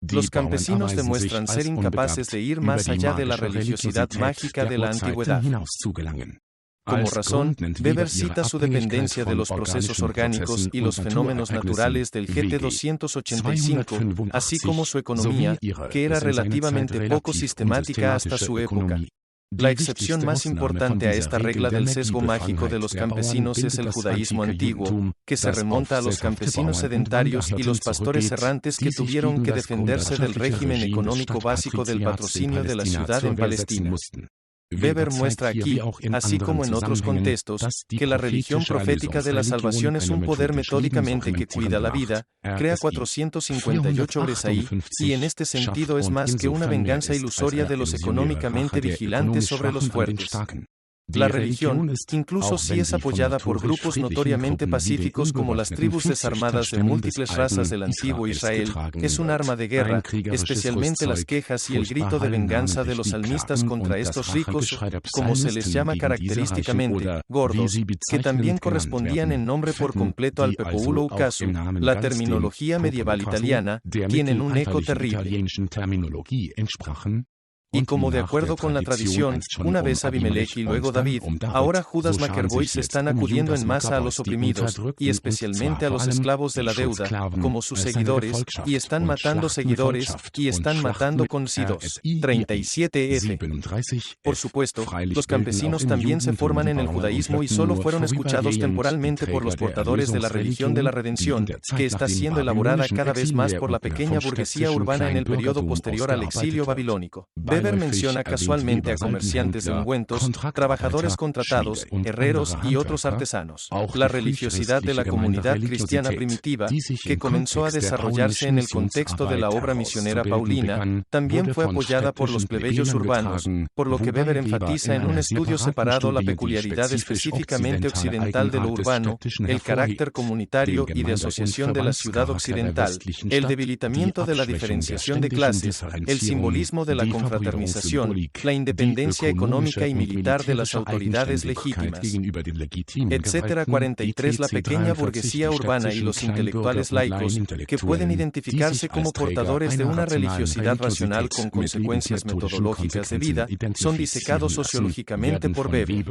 Los campesinos demuestran ser incapaces de ir más allá de la religiosidad mágica de la antigüedad. Como razón, Weber cita su dependencia de los procesos orgánicos y los fenómenos naturales del GT 285, así como su economía, que era relativamente poco sistemática hasta su época. La excepción más importante a esta regla del sesgo mágico de los campesinos es el judaísmo antiguo, que se remonta a los campesinos sedentarios y los pastores errantes que tuvieron que defenderse del régimen económico básico del patrocinio de la ciudad en Palestina. Weber muestra aquí, así como en otros contextos, que la religión profética de la salvación es un poder metódicamente que cuida la vida, crea 458 Bresaí, y en este sentido es más que una venganza ilusoria de los económicamente vigilantes sobre los fuertes. La religión, incluso si es apoyada por grupos notoriamente pacíficos como las tribus desarmadas de múltiples razas del antiguo Israel, es un arma de guerra, especialmente las quejas y el grito de venganza de los salmistas contra estos ricos, como se les llama característicamente, gordos, que también correspondían en nombre por completo al Popolo Ucaso. La terminología medieval italiana, tienen un eco terrible. Y como de acuerdo con la tradición, una vez Abimelech y luego David, ahora Judas Maccabeos están acudiendo en masa a los oprimidos, y especialmente a los esclavos de la deuda, como sus seguidores, y están matando seguidores, y están matando conocidos. 37f. Por supuesto, los campesinos también se forman en el judaísmo y solo fueron escuchados temporalmente por los portadores de la religión de la redención, que está siendo elaborada cada vez más por la pequeña burguesía urbana en el periodo posterior al exilio babilónico. Weber menciona casualmente a comerciantes de ungüentos, trabajadores contratados, herreros y otros artesanos. La religiosidad de la comunidad cristiana primitiva, que comenzó a desarrollarse en el contexto de la obra misionera paulina, también fue apoyada por los plebeyos urbanos, por lo que Weber enfatiza en un estudio separado la peculiaridad específicamente occidental de lo urbano, el carácter comunitario y de asociación de la ciudad occidental, el debilitamiento de la diferenciación de clases, el simbolismo de la confraternización, la independencia económica y militar de las autoridades legítimas, etc. 43. La pequeña burguesía urbana y los intelectuales laicos, que pueden identificarse como portadores de una religiosidad racional con consecuencias metodológicas de vida, son disecados sociológicamente por Weber.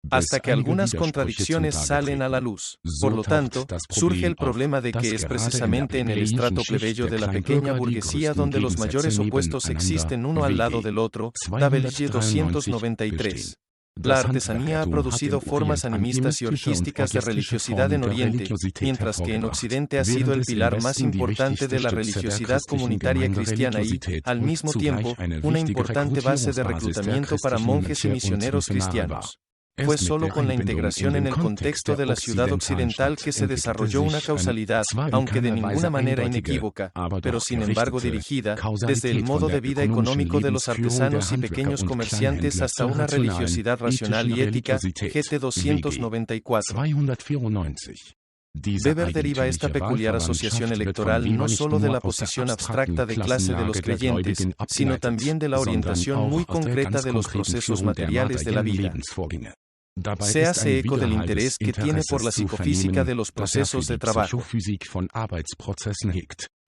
Hasta que algunas contradicciones salen a la luz. Por lo tanto, surge el problema de que es precisamente en el estrato plebeyo de la pequeña burguesía donde los mayores opuestos existen uno al lado del otro. WG 293. La artesanía ha producido formas animistas y orgísticas de religiosidad en Oriente, mientras que en Occidente ha sido el pilar más importante de la religiosidad comunitaria cristiana y, al mismo tiempo, una importante base de reclutamiento para monjes y misioneros cristianos. Fue solo con la integración en el contexto de la ciudad occidental que se desarrolló una causalidad, aunque de ninguna manera inequívoca, pero sin embargo dirigida, desde el modo de vida económico de los artesanos y pequeños comerciantes hasta una religiosidad racional y ética. GT 294. Weber deriva esta peculiar asociación electoral no solo de la posición abstracta de clase de los creyentes, sino también de la orientación muy concreta de los procesos materiales de la vida. Se hace eco del interés que tiene por la psicofísica de los procesos de trabajo.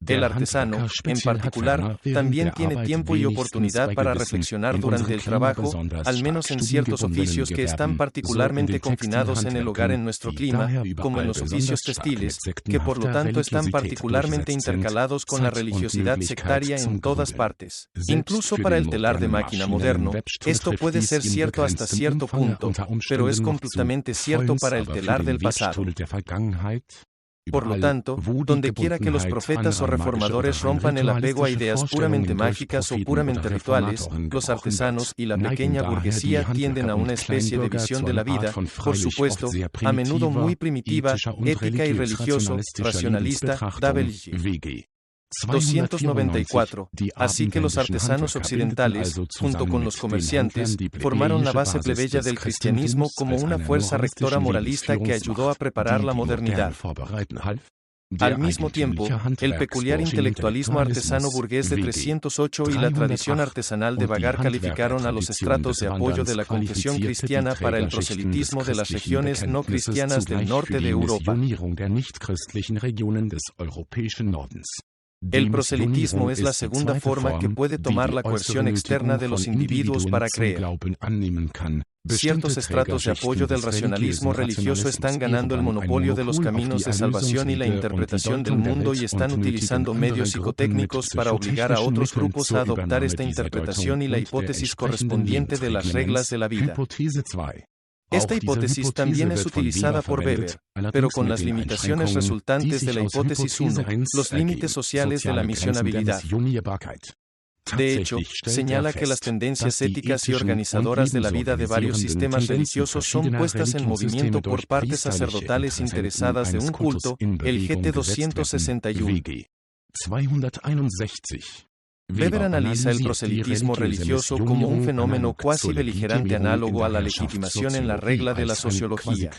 El artesano, en particular, también tiene tiempo y oportunidad para reflexionar durante el trabajo, al menos en ciertos oficios que están particularmente confinados en el hogar en nuestro clima, como en los oficios textiles, que por lo tanto están particularmente intercalados con la religiosidad sectaria en todas partes. Incluso para el telar de máquina moderno, esto puede ser cierto hasta cierto punto, pero es completamente cierto para el telar del pasado. Por lo tanto, dondequiera que los profetas o reformadores rompan el apego a ideas puramente mágicas o puramente rituales, los artesanos y la pequeña burguesía tienden a una especie de visión de la vida, por supuesto, a menudo muy primitiva, ética y religioso, racionalista. WG 294. Así que los artesanos occidentales, junto con los comerciantes, formaron la base plebeya del cristianismo como una fuerza rectora moralista que ayudó a preparar la modernidad. Al mismo tiempo, el peculiar intelectualismo artesano burgués de 308 y la tradición artesanal de Vagar calificaron a los estratos de apoyo de la confesión cristiana para el proselitismo de las regiones no cristianas del norte de Europa. El proselitismo es la segunda forma que puede tomar la coerción externa de los individuos para creer. Ciertos estratos de apoyo del racionalismo religioso están ganando el monopolio de los caminos de salvación y la interpretación del mundo y están utilizando medios psicotécnicos para obligar a otros grupos a adoptar esta interpretación y la hipótesis correspondiente de las reglas de la vida. Esta hipótesis también es utilizada por Weber, pero con las limitaciones resultantes de la hipótesis 1, los límites sociales de la misionabilidad. De hecho, señala que las tendencias éticas y organizadoras de la vida de varios sistemas religiosos son puestas en movimiento por partes sacerdotales interesadas de un culto, el GT 261. Weber analiza el proselitismo religioso como un fenómeno cuasi beligerante análogo a la legitimación en la regla de la sociología.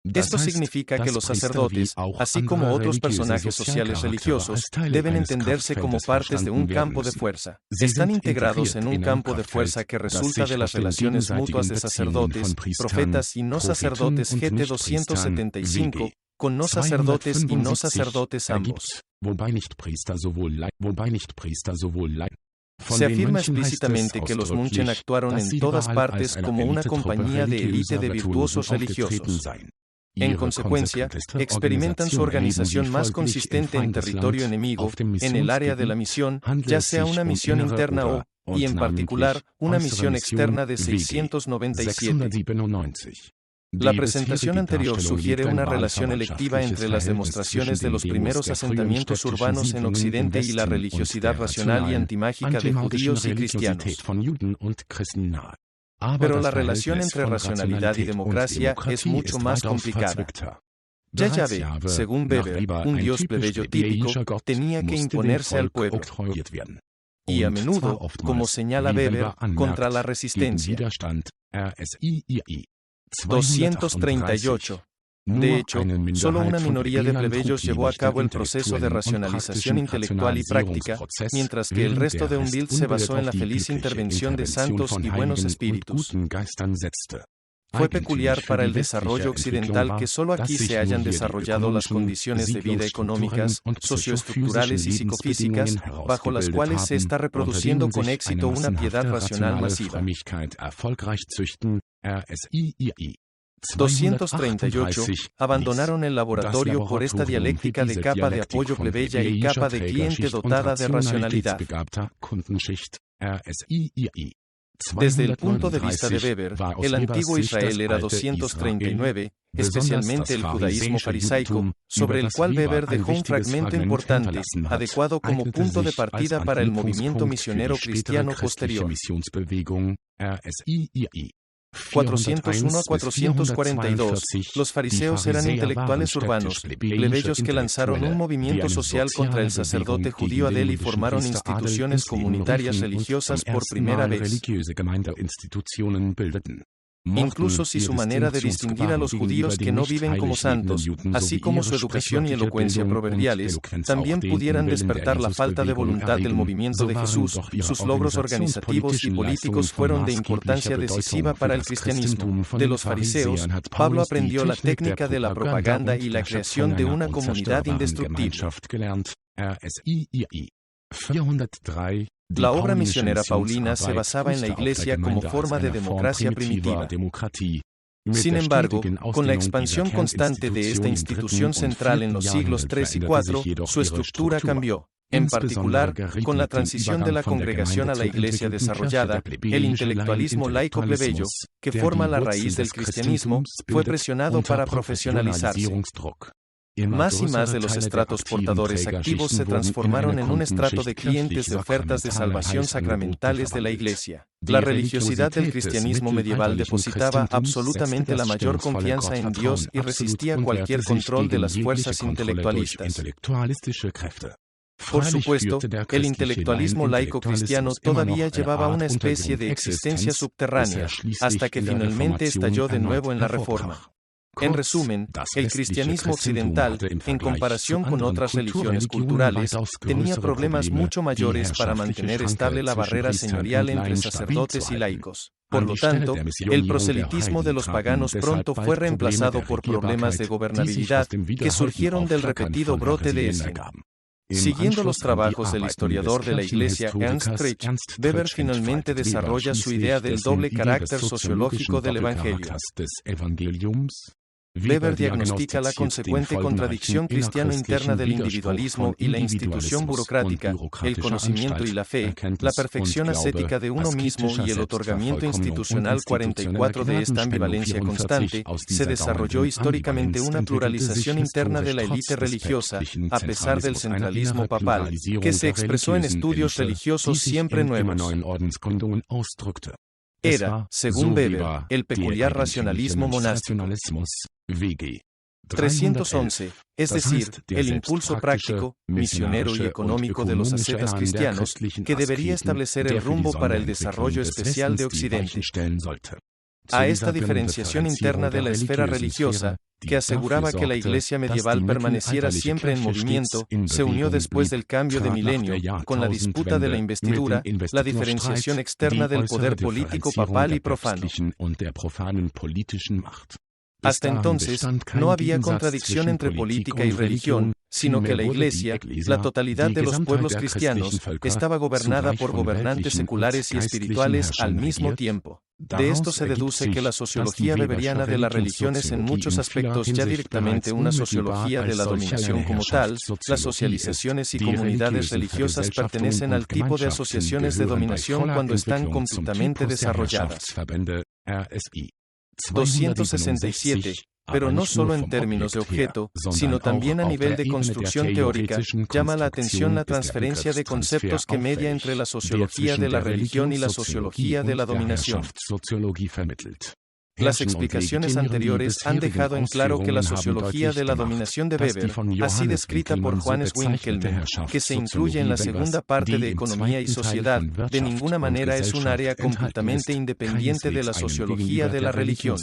Esto significa que los sacerdotes, así como otros personajes sociales religiosos, deben entenderse como partes de un campo de fuerza. Están integrados en un campo de fuerza que resulta de las relaciones mutuas de sacerdotes, profetas y no sacerdotes GT 275, con no sacerdotes y no sacerdotes ambos. Se afirma explícitamente que los Munchen actuaron en todas partes como una compañía de élite de virtuosos religiosos. En consecuencia, experimentan su organización más consistente en territorio enemigo, en el área de la misión, ya sea una misión interna o, y en particular, una misión externa de 697. La presentación anterior sugiere una relación electiva entre las demostraciones de los primeros asentamientos urbanos en Occidente y la religiosidad racional y antimágica de judíos y cristianos. Pero la relación entre racionalidad y democracia es mucho más complicada. Ya Yahvé, según Weber, un dios plebeyo típico, tenía que imponerse al pueblo. Y a menudo, como señala Weber, contra la resistencia. 238. De hecho, solo una minoría de plebeyos llevó a cabo el proceso de racionalización intelectual y práctica, mientras que el resto de un Bild se basó en la feliz intervención de santos y buenos espíritus. Fue peculiar para el desarrollo occidental que solo aquí se hayan desarrollado las condiciones de vida económicas, socioestructurales y psicofísicas, bajo las cuales se está reproduciendo con éxito una piedad racional masiva. 238. Abandonaron el laboratorio por esta dialéctica de capa de apoyo plebeya y capa de cliente dotada de racionalidad. Desde el punto de vista de Weber, el antiguo Israel era 239, especialmente el judaísmo farisaico, sobre el cual Weber dejó un fragmento importante, adecuado como punto de partida para el movimiento misionero cristiano posterior. 401 a 442, los fariseos eran intelectuales urbanos, plebeyos que lanzaron un movimiento social contra el sacerdote judío Adel y formaron instituciones comunitarias religiosas por primera vez. Incluso si su manera de distinguir a los judíos que no viven como santos, así como su educación y elocuencia proverbiales, también pudieran despertar la falta de voluntad del movimiento de Jesús, sus logros organizativos y políticos fueron de importancia decisiva para el cristianismo. De los fariseos, Pablo aprendió la técnica de la propaganda y la creación de una comunidad indestructible. La obra misionera paulina se basaba en la Iglesia como forma de democracia primitiva. Sin embargo, con la expansión constante de esta institución central en los siglos III y IV, su estructura cambió. En particular, con la transición de la congregación a la Iglesia desarrollada, el intelectualismo laico plebeyo, que forma la raíz del cristianismo, fue presionado para profesionalizarse. Más y más de los estratos portadores activos se transformaron en un estrato de clientes de ofertas de salvación sacramentales de la Iglesia. La religiosidad del cristianismo medieval depositaba absolutamente la mayor confianza en Dios y resistía cualquier control de las fuerzas intelectualistas. Por supuesto, el intelectualismo laico cristiano todavía llevaba una especie de existencia subterránea, hasta que finalmente estalló de nuevo en la Reforma. En resumen, el cristianismo occidental, en comparación con otras religiones culturales, tenía problemas mucho mayores para mantener estable la barrera señorial entre sacerdotes y laicos. Por lo tanto, el proselitismo de los paganos pronto fue reemplazado por problemas de gobernabilidad que surgieron del repetido brote de Esén. Siguiendo los trabajos del historiador de la Iglesia Ernst Trich, Weber finalmente desarrolla su idea del doble carácter sociológico del Evangelio. Weber diagnostica la consecuente contradicción cristiano-interna del individualismo y la institución burocrática, el conocimiento y la fe, la perfección ascética de uno mismo y el otorgamiento institucional 44 de esta ambivalencia constante. Se desarrolló históricamente una pluralización interna de la élite religiosa, a pesar del centralismo papal, que se expresó en estudios religiosos siempre nuevos. Era, según Weber, el peculiar racionalismo monástico. 311, es decir, el impulso práctico, misionero y económico de los ascetas cristianos, que debería establecer el rumbo para el desarrollo especial de Occidente. A esta diferenciación interna de la esfera religiosa, que aseguraba que la Iglesia medieval permaneciera siempre en movimiento, se unió después del cambio de milenio, con la disputa de la investidura, la diferenciación externa del poder político papal y profano. Hasta entonces, no había contradicción entre política y religión, sino que la Iglesia, la totalidad de los pueblos cristianos, estaba gobernada por gobernantes seculares y espirituales al mismo tiempo. De esto se deduce que la sociología weberiana de las religiones en muchos aspectos ya directamente una sociología de la dominación como tal, las socializaciones y comunidades religiosas pertenecen al tipo de asociaciones de dominación cuando están completamente desarrolladas. 267, pero no solo en términos de objeto, sino también a nivel de construcción teórica, llama la atención la transferencia de conceptos que media entre la sociología de la religión y la sociología de la dominación. Las explicaciones anteriores han dejado en claro que la sociología de la dominación de Weber, así descrita por Johannes Winckelmann, que se incluye en la segunda parte de Economía y Sociedad, de ninguna manera es un área completamente independiente de la sociología de la religión.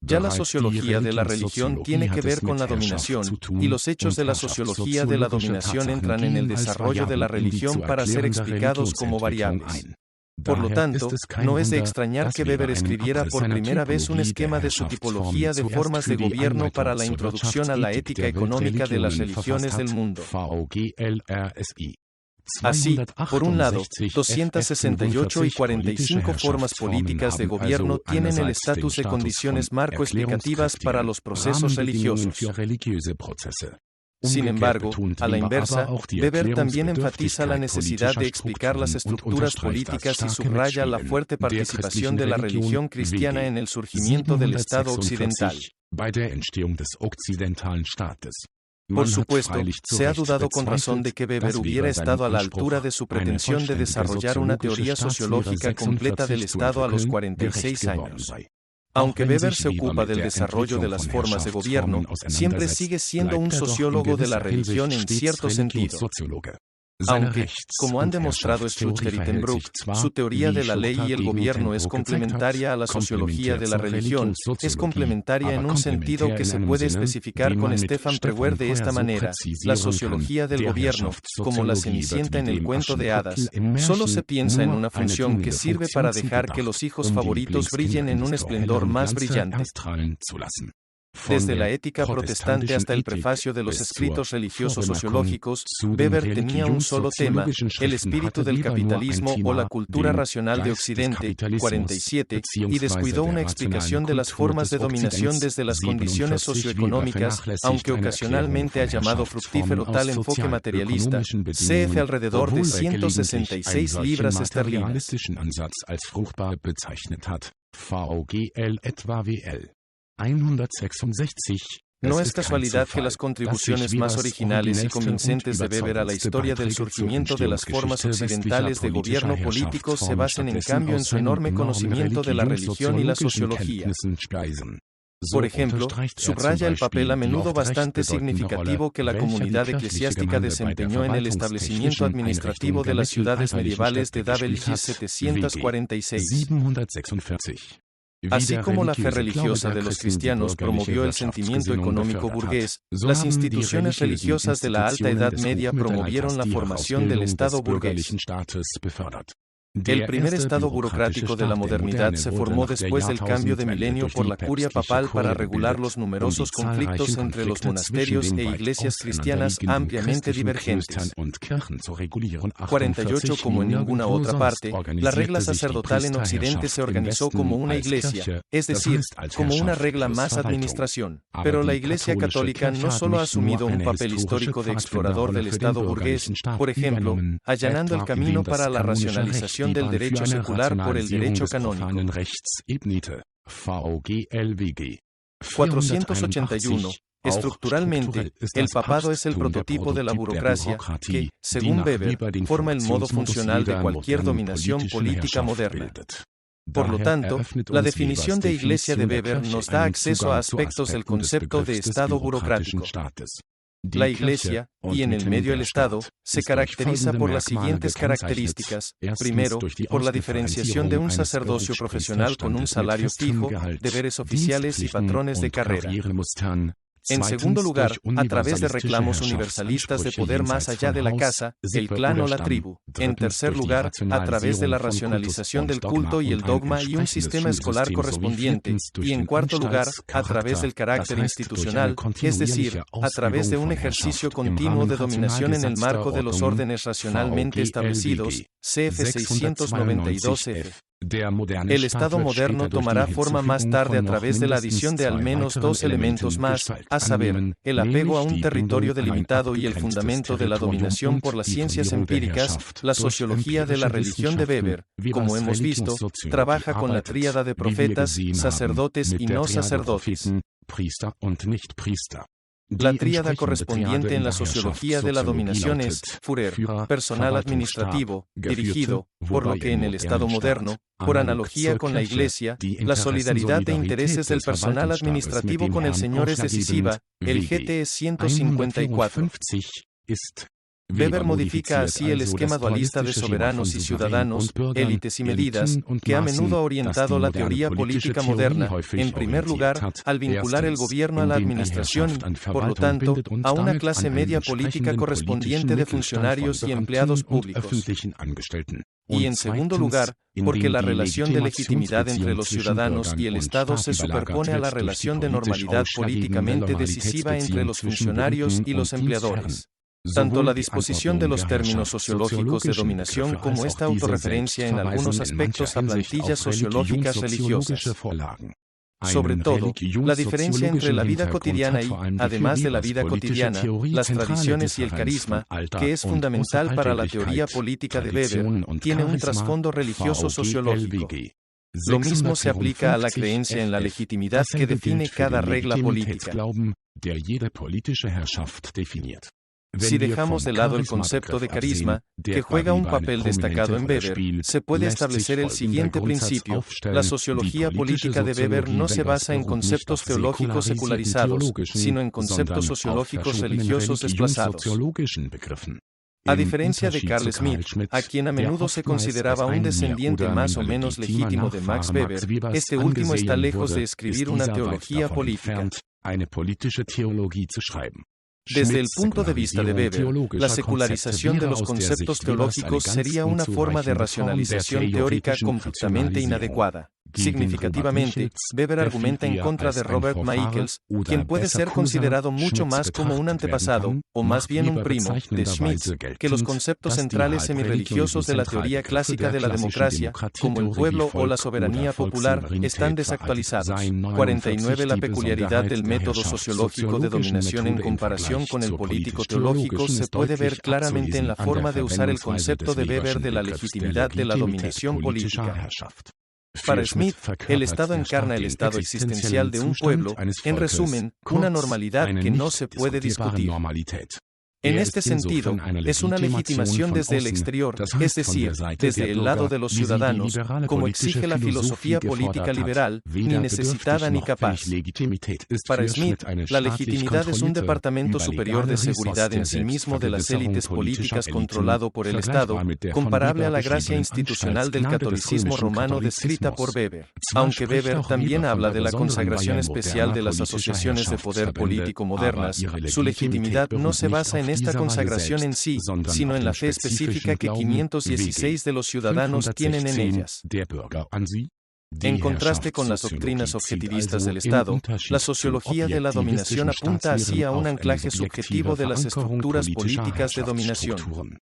Ya la sociología de la religión tiene que ver con la dominación, y los hechos de la sociología de la dominación entran en el desarrollo de la religión para ser explicados como variables. Por lo tanto, no es de extrañar que Weber escribiera por primera vez un esquema de su tipología de formas de gobierno para la introducción a la ética económica de las religiones del mundo. Así, por un lado, 268 y 45 formas políticas de gobierno tienen el estatus de condiciones marco explicativas para los procesos religiosos. Sin embargo, a la inversa, Weber también enfatiza la necesidad de explicar las estructuras políticas y subraya la fuerte participación de la religión cristiana en el surgimiento del Estado occidental. Por supuesto, se ha dudado con razón de que Weber hubiera estado a la altura de su pretensión de desarrollar una teoría sociológica completa del Estado a los 46 años. Aunque Weber se ocupa del desarrollo de las formas de gobierno, siempre sigue siendo un sociólogo de la religión en cierto sentido. Aunque, como han demostrado Schluter y ten Broek, su teoría de la ley y el gobierno es complementaria a la sociología de la religión, es complementaria en un sentido que se puede especificar con Stefan Prewer de esta manera: la sociología del gobierno, como la Cenicienta en el cuento de hadas, solo se piensa en una función que sirve para dejar que los hijos favoritos brillen en un esplendor más brillante. Desde la ética protestante hasta el prefacio de los escritos religiosos sociológicos, Weber tenía un solo tema: el espíritu del capitalismo o la cultura racional de Occidente, 47, y descuidó una explicación de las formas de dominación desde las condiciones socioeconómicas, aunque ocasionalmente ha llamado fructífero tal enfoque materialista. CF alrededor de 166 libras esterlinas. No es casualidad que las contribuciones más originales y convincentes de Weber a la historia del surgimiento de las formas occidentales de gobierno político se basen en cambio en su enorme conocimiento de la religión y la sociología. Por ejemplo, subraya el papel a menudo bastante significativo que la comunidad eclesiástica desempeñó en el establecimiento administrativo de las ciudades medievales de WG 746. Así como la fe religiosa de los cristianos promovió el sentimiento económico burgués, las instituciones religiosas de la Alta Edad Media promovieron la formación del Estado burgués. El primer estado burocrático de la modernidad se formó después del cambio de milenio por la curia papal para regular los numerosos conflictos entre los monasterios e iglesias cristianas ampliamente divergentes. 48. Como en ninguna otra parte, la regla sacerdotal en Occidente se organizó como una iglesia, es decir, como una regla más administración. Pero la Iglesia Católica no solo ha asumido un papel histórico de explorador del Estado burgués, por ejemplo, allanando el camino para la racionalización del derecho secular por el derecho canónico. 481. Estructuralmente, el papado es el prototipo de la burocracia que, según Weber, forma el modo funcional de cualquier dominación política moderna. Por lo tanto, la definición de Iglesia de Weber nos da acceso a aspectos del concepto de Estado burocrático. La Iglesia, y en el medio el Estado, se caracteriza por las siguientes características. Primero, por la diferenciación de un sacerdocio profesional con un salario fijo, deberes oficiales y patrones de carrera. En segundo lugar, a través de reclamos universalistas de poder más allá de la casa, el clan o la tribu. En tercer lugar, a través de la racionalización del culto y el dogma y un sistema escolar correspondiente. Y en cuarto lugar, a través del carácter institucional, es decir, a través de un ejercicio continuo de dominación en el marco de los órdenes racionalmente establecidos, cf. 692f. El Estado moderno tomará forma más tarde a través de la adición de al menos dos elementos más, a saber, el apego a un territorio delimitado y el fundamento de la dominación por las ciencias empíricas. La sociología de la religión de Weber, como hemos visto, trabaja con la tríada de profetas, sacerdotes y no sacerdotes. La tríada correspondiente en la sociología de la dominación es Führer, personal administrativo, dirigido, por lo que en el Estado moderno, por analogía con la Iglesia, la solidaridad de intereses del personal administrativo con el Señor es decisiva. El GT 154. Weber modifica así el esquema dualista de soberanos y ciudadanos, élites y medidas, que a menudo ha orientado la teoría política moderna, en primer lugar, al vincular el gobierno a la administración y, por lo tanto, a una clase media política correspondiente de funcionarios y empleados públicos. Y en segundo lugar, porque la relación de legitimidad entre los ciudadanos y el Estado se superpone a la relación de normalidad políticamente decisiva entre los funcionarios y los empleadores. Tanto la disposición de los términos sociológicos de dominación como esta autorreferencia en algunos aspectos a plantillas sociológicas religiosas. Sobre todo, la diferencia entre la vida cotidiana y, además de la vida cotidiana, las tradiciones y el carisma, que es fundamental para la teoría política de Weber, tiene un trasfondo religioso sociológico. Lo mismo se aplica a la creencia en la legitimidad que define cada regla política. Si dejamos de lado el concepto de carisma, que juega un papel destacado en Weber, se puede establecer el siguiente principio: la sociología política de Weber no se basa en conceptos teológicos secularizados, sino en conceptos sociológicos religiosos desplazados. A diferencia de Carl Schmitt, a quien a menudo se consideraba un descendiente más o menos legítimo de Max Weber, este último está lejos de escribir una teología política. Desde el punto de vista de Weber, la secularización de los conceptos teológicos sería una forma de racionalización teórica completamente inadecuada. Significativamente, Weber argumenta en contra de Robert Michels, quien puede ser considerado mucho más como un antepasado, o más bien un primo, de Schmitt, que los conceptos centrales semirreligiosos de la teoría clásica de la democracia, como el pueblo o la soberanía popular, están desactualizados. 49. La peculiaridad del método sociológico de dominación en comparación con el político teológico se puede ver claramente en la forma de usar el concepto de Weber de la legitimidad de la dominación política. Para Schmitt, el Estado encarna el estado existencial de un pueblo, en resumen, una normalidad que no se puede discutir. En este sentido, es una legitimación desde el exterior, es decir, desde el lado de los ciudadanos, como exige la filosofía política liberal, ni necesitada ni capaz. Para Schmitt, la legitimidad es un departamento superior de seguridad en sí mismo de las élites políticas controlado por el Estado, comparable a la gracia institucional del catolicismo romano descrita por Weber. Aunque Weber también habla de la consagración especial de las asociaciones de poder político modernas, su legitimidad no se basa en esta consagración en sí, sino en la fe específica que 516 de los ciudadanos tienen en ellas. En contraste con las doctrinas objetivistas del Estado, la sociología de la dominación apunta así a un anclaje subjetivo de las estructuras políticas de dominación.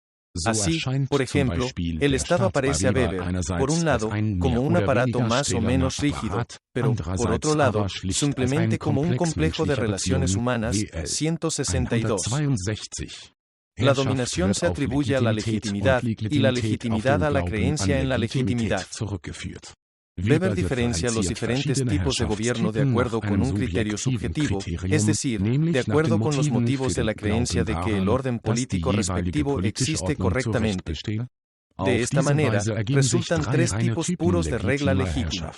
Así, por ejemplo, el Estado aparece a Weber, por un lado, como un aparato más o menos rígido, pero, por otro lado, simplemente como un complejo de relaciones humanas. 162. La dominación se atribuye a la legitimidad, y la legitimidad a la creencia en la legitimidad. Weber diferencia los diferentes tipos de gobierno de acuerdo con un criterio subjetivo, es decir, de acuerdo con los motivos de la creencia de que el orden político respectivo existe correctamente. De esta manera, resultan tres tipos puros de regla legítima.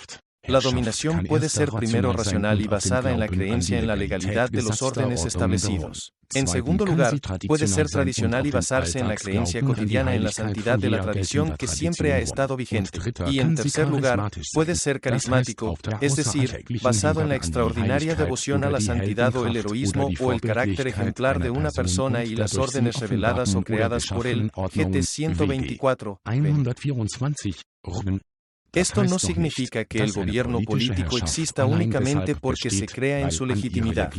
La dominación puede ser primero racional y basada en la creencia en la legalidad de los órdenes establecidos. En segundo lugar, puede ser tradicional y basarse en la creencia cotidiana en la santidad de la tradición que siempre ha estado vigente. Y en tercer lugar, puede ser carismático, es decir, basado en la extraordinaria devoción a la santidad o el heroísmo o el carácter ejemplar de una persona y las órdenes reveladas o creadas por él. GT 124. Esto no significa que el gobierno político exista únicamente porque se crea en su legitimidad.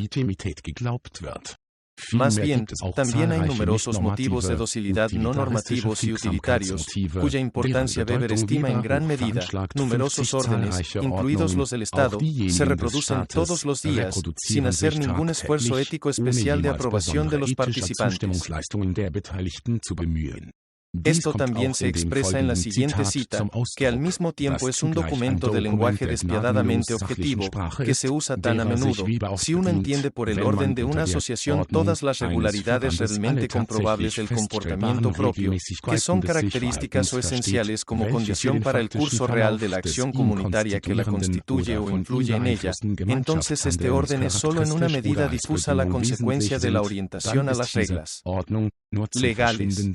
Más bien, también hay numerosos motivos de docilidad no normativos y utilitarios, cuya importancia Weber estima en gran medida. Numerosos órdenes, incluidos los del Estado, se reproducen todos los días, sin hacer ningún esfuerzo ético especial de aprobación de los participantes. Esto también se expresa en la siguiente cita, que al mismo tiempo es un documento de lenguaje despiadadamente objetivo, que se usa tan a menudo. Si uno entiende por el orden de una asociación todas las regularidades realmente comprobables del comportamiento propio, que son características o esenciales como condición para el curso real de la acción comunitaria que la constituye o influye en ella, entonces este orden es solo en una medida difusa la consecuencia de la orientación a las reglas legales.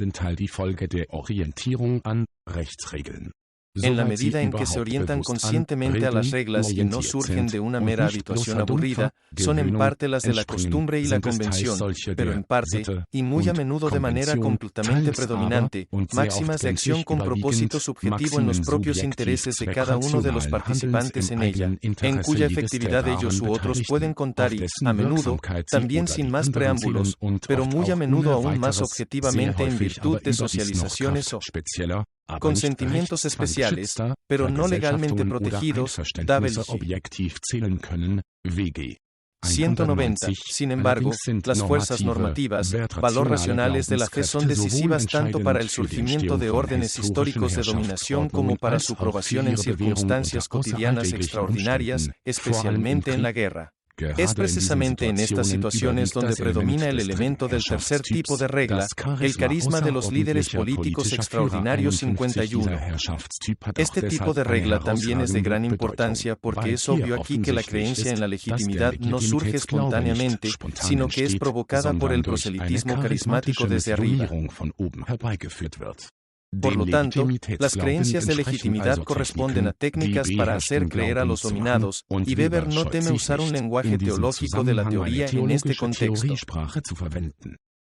En la medida en que se orientan conscientemente a las reglas y no surgen de una mera habituación aburrida, son en parte las de la costumbre y la convención, pero en parte, y muy a menudo de manera completamente predominante, máximas de acción con propósito subjetivo en los propios intereses de cada uno de los participantes en ella, en cuya efectividad ellos u otros pueden contar y, a menudo, también sin más preámbulos, pero muy a menudo aún más objetivamente en virtud de socializaciones o consentimientos especiales, pero no legalmente protegidos. 190. Sin embargo, las fuerzas normativas, valor racionales de la fe son decisivas tanto para el surgimiento de órdenes históricos de dominación como para su probación en circunstancias cotidianas extraordinarias, especialmente en la guerra. Es precisamente en estas situaciones donde predomina el elemento del tercer tipo de regla, el carisma de los líderes políticos extraordinarios. 51. Este tipo de regla también es de gran importancia porque es obvio aquí que la creencia en la legitimidad no surge espontáneamente, sino que es provocada por el proselitismo carismático desde arriba. Por lo tanto, las creencias de legitimidad corresponden a técnicas para hacer creer a los dominados, y Weber no teme usar un lenguaje teológico de la teoría en este contexto.